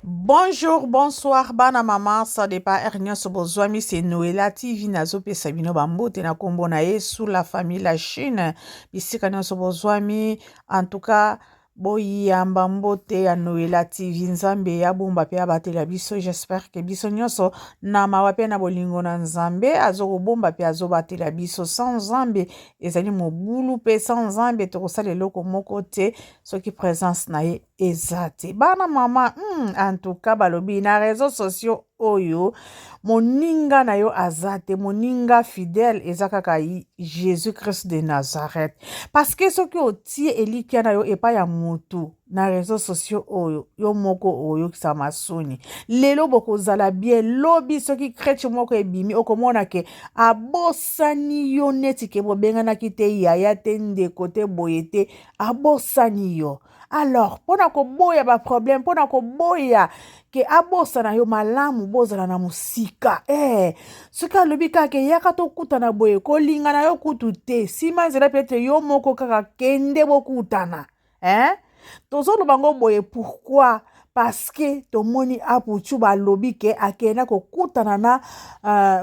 Bonjour, bonsoir, bana mama, ça dépend Ernio Sobozwami, c'est Noëlla TV, nazo pe Sabino Bambote na kombo na ye sous la famille la Chine. Bisika nyo Sobozwami, en tout cas, boyamba mbote ya Noëlla TV, nzambe ya bomba pe abatela biso, j'espère que biso nyonso na mawa pe na bolingo na nzambe, azoko bomba pe azo batela biso, sans nzambe, ezali mobulu pe sans nzambe, tokosala eloko moko te, soki présence na ye ezate. Bana mama, en tout cas, balobi na réseaux sociaux oyo, moninga na yo azate, moninga fidèle ezakaka Jésus Christ de Nazareth. Parce que soki otie elikia na yo epa ya mutu na réseaux sociaux oyo, yo moko oyo kisa masoni. Lelo bokozala bien, lobi soki chrétien moko ebimi, okomona ke abosani yo neti ke bobengana kite yaya te ndeko te boye te, abosani yo. Alors, pona ko boya ba problème, pona ko boya ke abosa na yo malamu bozala na musika. Soki alobi kaka yaka to kuta na boye ko linga na yo kutu te. Sima nzela peut-être yo moko kaka kende bokutana. Tozolo bango boye pourquoi? Parce que tomoni apuchu balobi ke akenda ko kutana na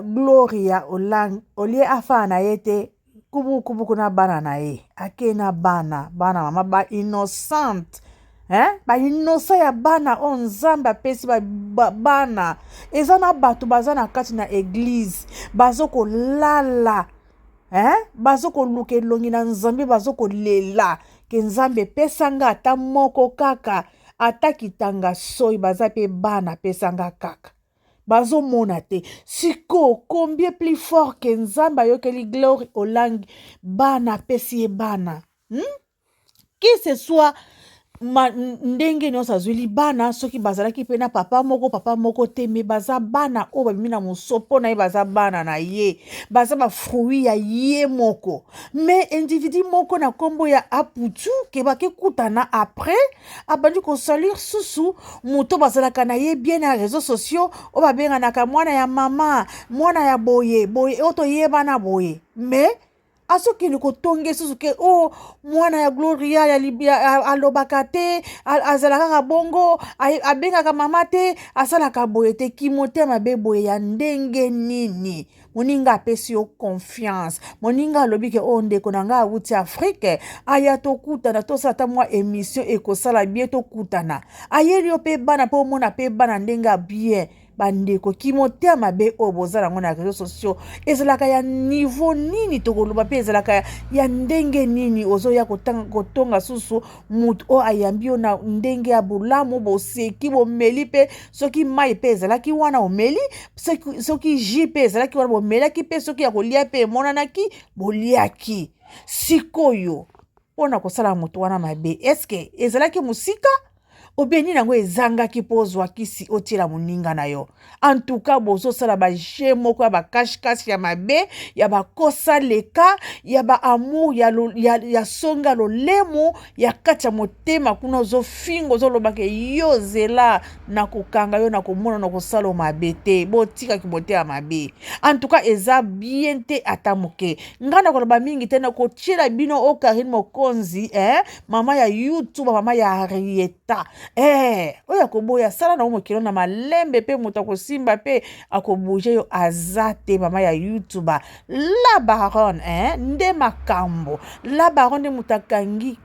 Gloria Olang olie afa na yete kubu kuna bana na ye akena bana mama ba innocent ba innocent ya bana on nzambe apesi bana eza na bato baza na kati na église bazokolala bazokoluka elongi na nzambe bazokolela ke nzambe pesanga ata moko kaka ata kitanga soyi baza pe bana pesanga kaka bazomona te siko combien plus fort que nzambe ayokeli Glory Olang bana pesi ye bana qui ce soit ndenge nyonso azwili bana soki bazalaki mpe na papa moko te me baza bana oyo babimi na mosopo na ye baza bana na ye baza bafruit ya ye moko me individu moko na nkombo ya aputu ke bakekutana après abandi kosalir susu moto bazalaka na ye bien na réseaux sociaux oyo babenganaka mwana ya mama mwana ya boye oyo toyebana boye me azokende kotonge susu ke mwana ya Gloria ya alobaka te azalaka kaka bongo abengaka mama te asalaka boye te kimotema be boye ya ndenge nini moninga apesi yo confiance moninga alobi ke ndeko na nga awuti Afrique aya tokutana tosala ata mwa émission ekosala bien tokutana ayeli yo mpe bana mpe omona mpe bana ndenge bien bandeko kimotema mabe oyo bozala yango na réseaux sociaux ezalaka ya niveau nini tokoloba mpe ezalaka ya ndenge nini ozoya kotonga susu mutu oyo ayambi yo na ndenge ya bolamu boseki bomeli mpe soki mai mpe ezalaki wana omeli soki jus mpe ezalaki wana bomelaki mpe soki ya kolia mpe emonanaki boliaki sikoyo mpona kosala motu wana mabe eske ezalaki mosika obeni nango ezangaki mpo ozwakisi otiela moninga na yo en tout cas bozosala baje moko ya bakashikashi ya mabe ya bakosa leka ya baamour ya songa lolemo ya kati ya motema kuna ozofinga ozolobake yo zela na kokanga yo na komona na kosala mabe te botikaki motema mabe en tout cas eza bien te ata moke nga na koloba mingi te na kotiela bino o Karine Mokonzi mama ya YouTube mama ya Arieta oyo akoboya sala na mokilo na malembe pe moto akosimba pe akobuje yo azate mama ya YouTube la baronne nde makambo la baronne mutakangi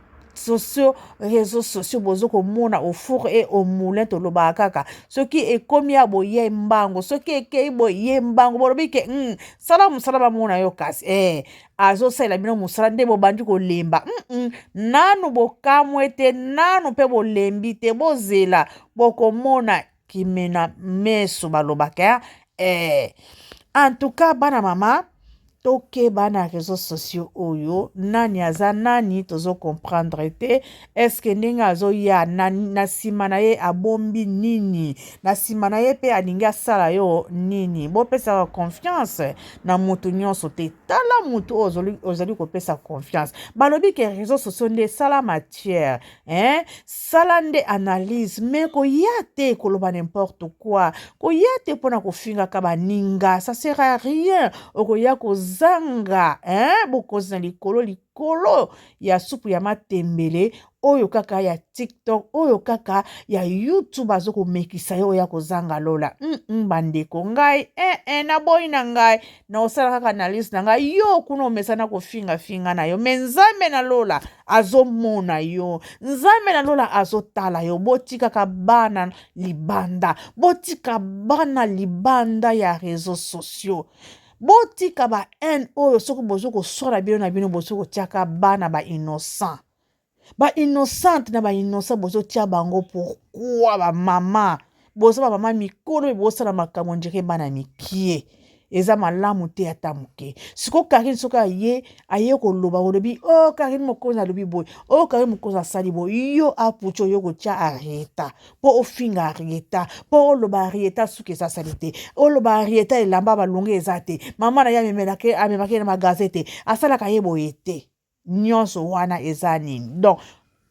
réseaux sociaux bozo komona au four et au moulin to loba kaka soki ekomi aboye mbango soki ekei boye mbango bolobi ke sala musala ba mona yo kasi azo sala bino musala nde bobandi kolemba nanu bokamwe te nanu pe bolembi te bozela bokomona kimena meso balobaka en tout cas bana mama tokeba na réseaux sociaux oyo nani aza nani tozo comprendre te eske ndenge azoya na nsima na ye abombi nini na nsima na ye mpe alingi asala yo nini bopesaka confiance na motu nyonso te tala motu oyo ozali kopesa confiance balobi ke réseaux sociaux nde sala matière sala nde analyse me koya te koloba n'importe quoi koya te mpona kofingaka baninga ça sert à rien okoya zanga bokozi na likolo ya supu ya matembele oyo kaka ya TikTok oyo kaka ya YouTube azoko mekisa yo ya kozanga lola bandeko ngai na boy na ngai na osala kaka analyse na ngai yo kuna omesana kofinga na yo me nzambe na lola azomona yo nzambe na lola azotala yo botikaka bana libanda botika bana libanda ya réseaux sociaux botika ba haine oyo soki bozo kosola bino na bino bozo kotiaka bana ba innocent innocente na innocent bozo tia bango pourquoi ba mama bozo ba mama mikolo bozo na makambo ndike bana mikie eza malamu te ata moke siko Karine soka aye koloba olobi Karine mokonzi alobi boy Karine mokonzi asali boy yo apucho yo kotia arrêta po ofinga arrêta po oloba arrêta suki eza sali te oloba arrêta elamba balonge eza te mama na ya amemaki na magasin te asalaka ye boye te nyonso wana eza nini donc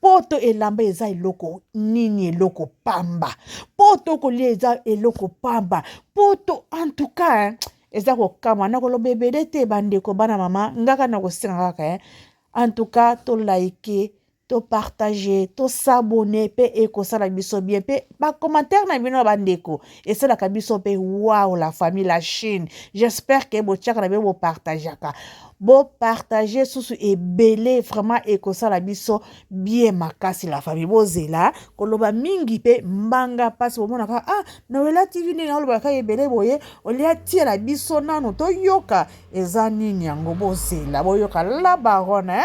poto elamba eza eloko nini eloko pamba poto kolia eza eloko pamba poto en tout cas eza kokama na koloba ebele te bandeko bana mama ngaka na kosenga kaka en tout cas to like to partager to s'abonner pe ekosala biso bien pe ba commentaire na bino bandeko esalaka biso pe wow la famille la Chine j'espère que botiaka na bo partageaka bo partager susu ebele vraiment ekosala biso bien makasi la famille bozela koloba mingi pe mbanga pasi bomonaka Noela TV nini olobaka ebele boye olia tia la biso nano to yoka eza nini yango bozela boyoka la baronne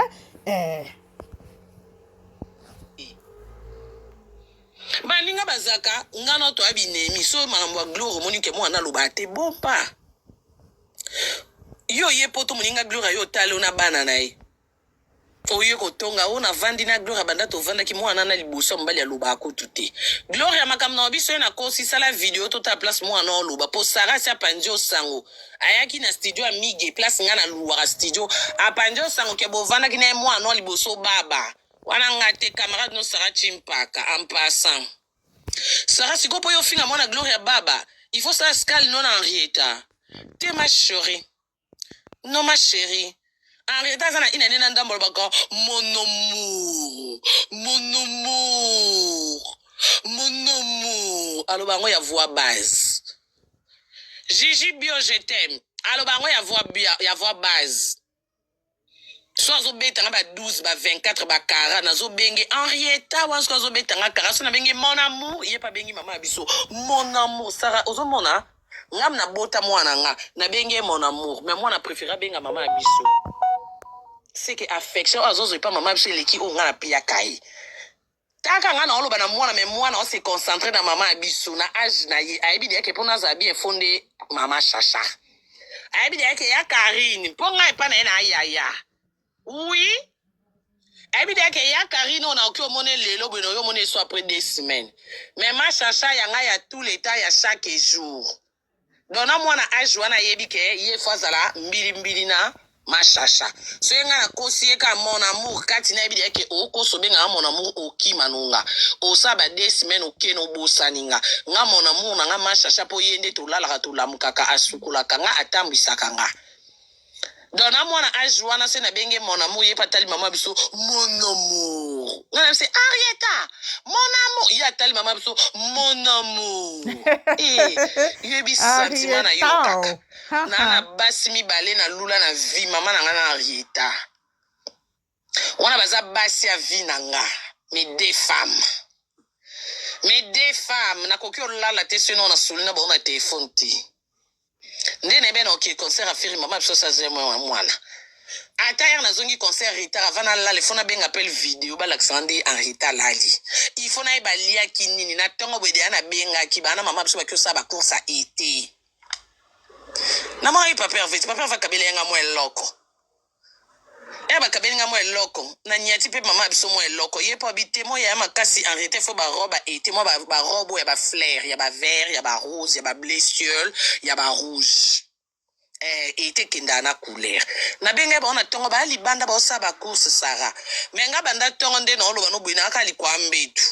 baninga bazaka ngana to abinemi so makambo ya gloire monike mwana loba te bompa yo ye poto moninga gloire yo talo na bana na ye oye kotonga ona vandi na gloire banda to vanda ki mwana na liboso mbali ya loba akutu te gloire ya makambo na biso na kosi sala video to ta place mwana o loba po Sarah si apanjo sango ayaki na studio ya mige place ngana luwa studio apanjo sango ke bovanda ki na mwana o liboso baba wana ngate camarade no Sarah chimpaka en passant Sarah sikopo yo finga mwana gloire ya baba il faut ça scale non Henrietta te ma chérie non ma chérie Henrietta zana ina nena ndambo bako mon amour alo bango ya voix base Gigi Bio je t'aime alo bango ya voix base so azobeta nga ba 12 ba 24 ba 40 nazo bengi Henrietta wansko azobeta nga 40 so na bengi mon amour ye pa bengi mama biso mon amour Sarah ozomona ngam na bota mwana nga na bengi mon amour mais moi na préférer benga mama biso c'est que affection azozo pa mama biso leki o nga na pia kai taka nga na oloba na mwana mais mwana on se concentrer na mama biso na âge na ye ayebi de ke pona za bien fondé mama chacha ayebi de ke ya Karine ponga epa na ye na ayaya oui ayebi de ke ya Karine on a okyo mone lelo beno yo mone so après 2 semaines mais ma chacha ya nga ya tout le temps ya chaque jour dona mwana âge wana yebi ke ye fazala mbili na machacha so yenga na kosi ka mon amour kati na yebi ke oko so benga mon amour okimanunga osaba 2 semaines okeno bosaninga nga mon amour na nga machacha po yende to lala to lamukaka asukula kanga atambisaka nga dona mwana âge wana se na benge mon amour ye patali mama biso mon amour ngana se Henrietta mon amour ya tali mama biso mon amour yebi sentiment na yo kaka na basi mibale na lula na vie mama na nga na Henrietta wana baza basi ya vie na nga mais deux femmes na koki olala te seno na solina ba na téléphone ti ndene beno ki concert afiri mama biso sa zemo mwana ata ya na zongi concert Rita avana la le fona benga appel vidéo ba l'accent en Rita lali il faut na e balia kinini na tongo bede ana benga ki bana mama biso ba kyosa ba course a été na moi papa va kabele nga mo eloko ba kabele nga mo eloko na nyati pe mama biso mo eloko ye pa bité mo ya makasi en Rita faut ba robe a été mo ba robe ya ba fleur ya ba vert ya ba rose ya ba bleu ciel ya ba rouge ete kenda na couleur na benga ba ona tongo ba libanda ba osaba course Sarah menga banda tongo nde no loba no bwina aka likwambetu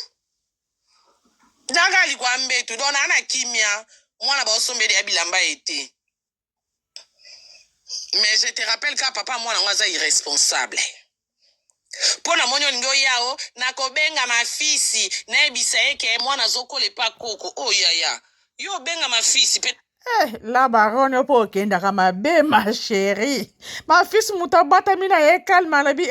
daga likwambetu dona ana kimia mwana ba osombele ya bilamba ete mais je te rappelle que papa mwana ngaza irresponsable Pona monyo lingo yao na kobenga mafisi na ebisa eke mwana zokole pa koko oh ya yo benga mafisi pe La baronne po okendaka mabe ma chérie ma fils moto abatami na ye calme alobi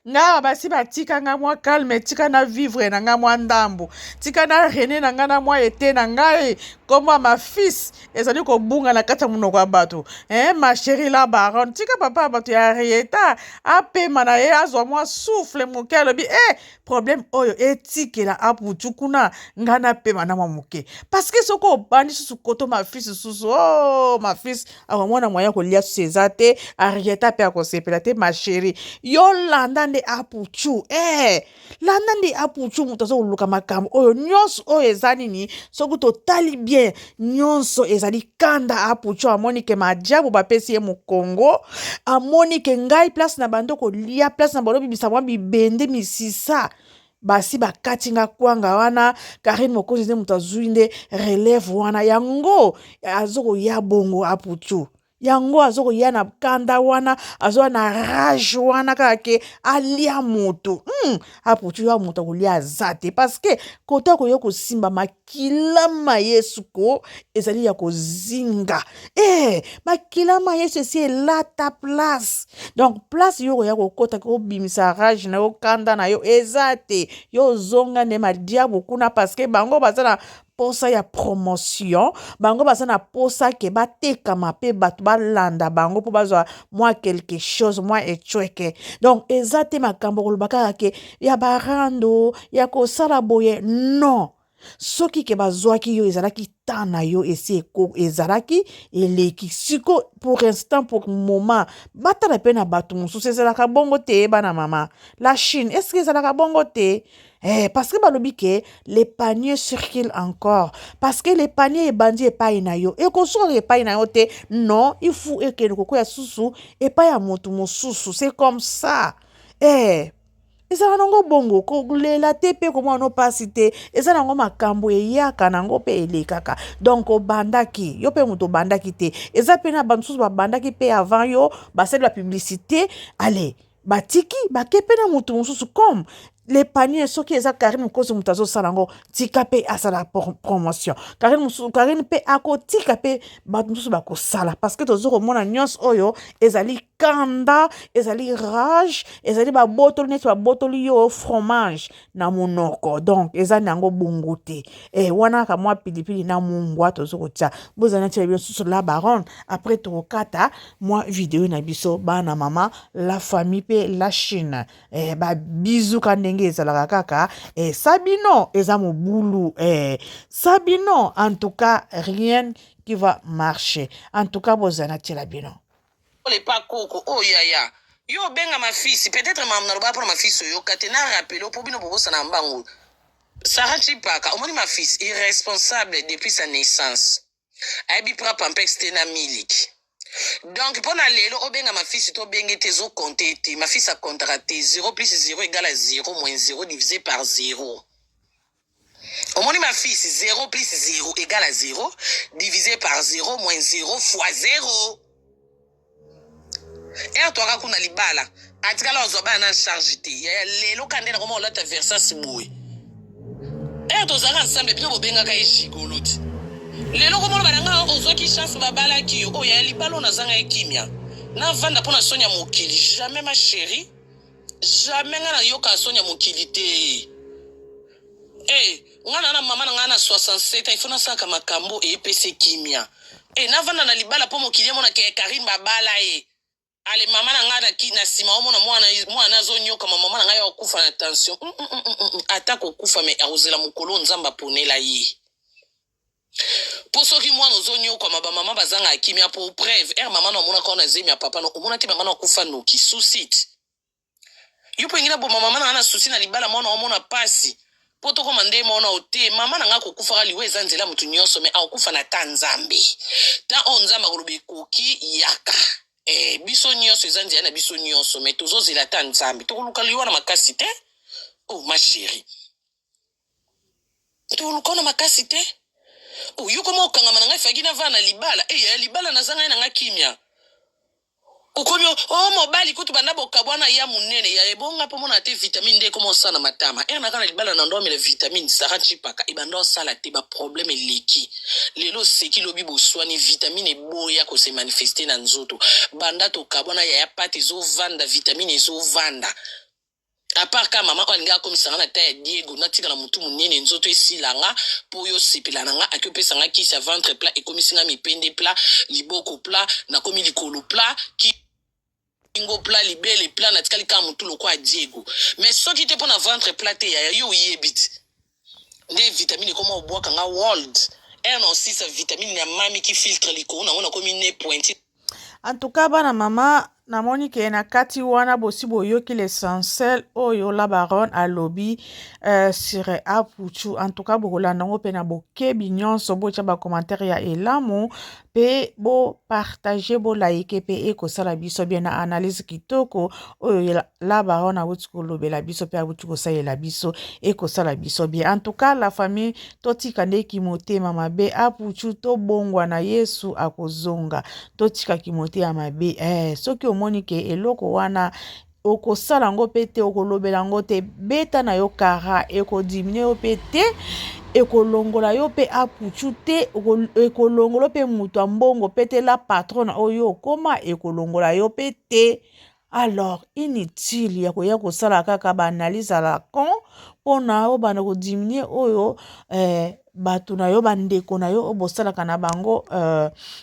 nga basi batika nga mwa calme tika na vivre na nga mwa ndambu tika na rene na nga na mwa ete na ngai komwa ma fils ezali kobunga na kati ya monoko ya bato ma chérie la baronne tika papa ya bato ya rieta apema na ye azwa mwa souffle moke alobi problème oyo etikela aputu kuna nga napema na mwa moke parceke soki obandi susu koto ma fils susu ma fils akomona moya kolia susu eza te arieta mpe akosepela te ma chérie yo landa nde aputu landa nde aputu moto aza koluka makambo oyo nyonso oyo eza nini soki totali bien nyonso ezali kanda aputu amoni ke madiabu bapesi ye mokongo amoni ke ngai place na bando kolia place na bando bibisa mwa bibende misisa basi bakati nga kwanga wana Karine Mokonzi nde moto azwi nde relève wana yango azokoya bongo aputu yango azokoya na kanda wana azoya na rage wana kaka ke alia moto aputu ya moto akolia aza te parceke koto akoya kosimba makilama yesu ko ezali ya kozinga makilama yesu esi elata place donc place yo koya kokota kobimisa rage na yo kanda na yo eza te yo zonga nde madiabu kuna parceke bango baza na posa ya promotion bango baza na posa ke batekama mpe bato balanda bango mpo bazwa mwa quelque chose mwa ecweke donc eza te makambo koloba kaka ke ya barando ya kosala boye non soki ke bazwaki yo ezalaki temps na yo esi ezalaki eleki siko pour instant pour moment batala mpe na bato mosusu ezalaka bongo te bana mama la Chine eske ezalaka bongo te parce que balobi ke les paniers circulent encore parce que les paniers ebandi epai na yo ekosuka epai na yo te non il faut ekende kokoya susu epai ya moto mosusu c'est comme ça ezala nango bongo kolela te mpe komona no pasi te eza nango makambo eyaka nango mpe elekaka donc obandaki yo mpe moto obandaki te eza mpe na bamosusu babandaki mpe avant yo basali bapublicité ale batiki bake mpe na moto mosusu comme les paniers soki eza Karine Mokonzi moto azosala yango tika mpe asala promotion Karine mpe akotika mpe bato mosusu bakosala parce que tozo komona nyonso oyo ezali kanda ezali rage ezali babotoli neti babotoli yo fromage na monoko donc eza nango bongo te wana ka mwa pilipili na mungwa tozo kotia bozana tia biso susu la baronne après tokokata mwa video na biso bana mama la famille pe la Chine ba bisou kande ezalaka kaka Sabino eza mobulu Sabino en tout cas rien qui va marcher en tout cas bozana tela bino ole pa koko oh ya yo benga mafisi peut-être mam na roba pour mafisi yo katena rappelo pour bino bobosa na mbangu Sarah Chipaka omoni mafisi irresponsable depuis sa naissance aibi pra pampex tena miliki. Donc, pour aller, au benga ma fille, c'est au benga tes eaux comptées. Ma fille, ça comptera tes 0 plus 0 égale à 0 moins 0 divisé par 0. Au moins, ma fille, 0 plus 0 égale à 0 divisé par 0 moins 0 fois 0. Et toi, quand on a libala, à tika la zoba na charge te. Les locaux na comment on l'a versé si boué. Et toi, ça ensemble, puis on benga kai chigoloti. Lelo komona bananga ozoki chance babala ki o ya libalo na zanga ekimia na vanda pona sonya mokili jamais ma chérie jamais ngana yoka sonya mokili te ngana na mama ngana 67 il faut na saka makambo epese kimia na vanda na libala po mokili mona ke Karine babala ale mama na ngana ki na sima omona mwana zonyoka mama na ngaya okufa na tension atako kufa me auzela mukolo nzamba ponela yi. Pour ceux qui moi nous onyo comme maman bazanga akimia pour preuve maman no mona kona zemi ya papa no mona ti maman no kufa no ki suicide yupo ingina bo maman na suicide na libala mona mona pasi poto ko mande mona ote maman na ngako kufa kali weza nzela mutu nyonso me akufa na tanzambe ta onzamba kolobi koki yaka biso nyonso ezanzi na biso nyonso me tozo zela tanzambe to koluka liwa na makasi te oh ma chérie to koluka na makasi te oh yo komo kanga mananga fagi na vana libala libala na zanga na ngakimia Ukomyo oh mobali kutu banda bokabwana ya munene ya ebonga po mona te vitamine D comment ça na matama na kana libala na ndomele vitamine sara chipaka ibanda sala te ba problème leki lelo seki lobi boswani vitamine boya ko se manifester na nzoto banda to kabwana ya pati zo vanda vitamine zo vanda à part ka mama olinga comme ça na ta Diego na tika na mutu munene nzoto esilanga po yo sepela nanga akopesa nga kisa ventre plat et komisinga mipende plat liboko plat na komi likolo plat ki ingo plat libele plat na tikali ka mutu loko a Diego mais soki te pona ventre plat te ya yo yebit nde vitamine koma obwaka nga world non si sa vitamine ya mami ki filtre likolo na komi ne pointi en tout cas bana mama namoni ke na kati wana bosi boyoki l'essentiel oyo la baronne alobi sire apuchu en tout cas bokolanda ngo mpe na bokebi nyonso botya bacommentaire ya elamu mpe bopartage bolaike mpe ekosala biso bien na analyse kitoko oyo la baronne awuti kolobela biso mpe awuti kosalela biso ekosala biso bien en tout cas la famille totika ndeki motema mabe apuchu tobongwa na yesu akozonga totikaki motema mabe soki omoni ke eloko wana okosala ngo mpe te okolobela ngo te beta na yo kara ekodimine yo mpe te ekolongola yo mpe apuchu te ekolongola mpe mutu ya mbongo mpe te la patron oyo okoma ekolongola yo mpe te alors inutile ya koya kosala kaka baanalyse ala con mpona obanda kodimine oyo bato na yo bandeko na yo obosalaka na bango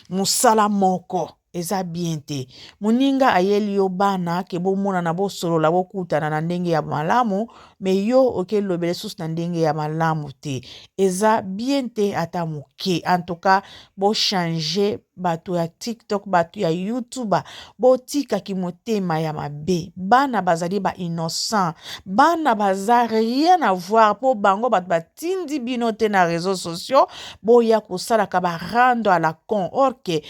mosala moko eza bien te moninga ayeli yo bana ke bomonana bosolola bokutana na ndenge ya malamu me yo okelobele susu na ndenge ya malamu te eza bien te ata moke en tout cas bochange bato ya TikTok bato ya YouTube botikaki motema ya mabe bana bazali ba innocent bana baza rien à voir po bango bato batindi bino te na réseaux sociaux boya kosalaka barando à la con or ke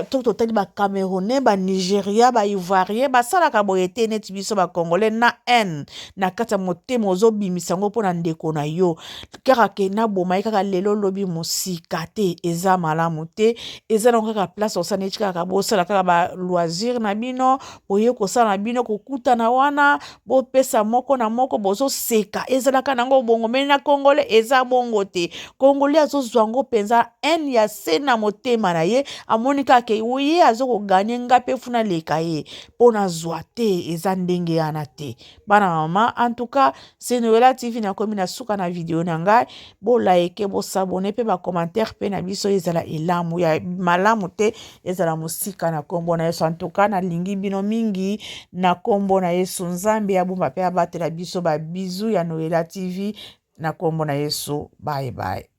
totali ba Camerounais ba Nigeria ba Ivoirien basalaka boye te neti biso ba Congolais na haine na kati ya motema ozobimisa ngo mpo na ndeko na yo kaka ke na bomai kaka lelo lobi mosika te eza malamu te eza na kaka place osala neti kaka bosala kaka ba loisir na bino boye kosala na bino kokutana wana bopesa moko na moko bozoseka ezalaka nango bongo me na Congolais eza bongo te Congolais azozwa ngo mpenza haine ya se na motema na ye amoni kaka ke ye azokoganye nga mpe funa leka ye mpo nazwa te eza ndenge yana te bana mama en tout cas c'est Noela TV nakomi na suka na video na ngai bolaike bosabone mpe bacommentaire mpe na biso ezala elamu ya malamu te ezala mosika na kombo na Yesu en tout cas nalingi bino mingi na kombo na Yesu nzambe abomba mpe abatela biso babizu ya Noela TV na kombo na Yesu bye bye.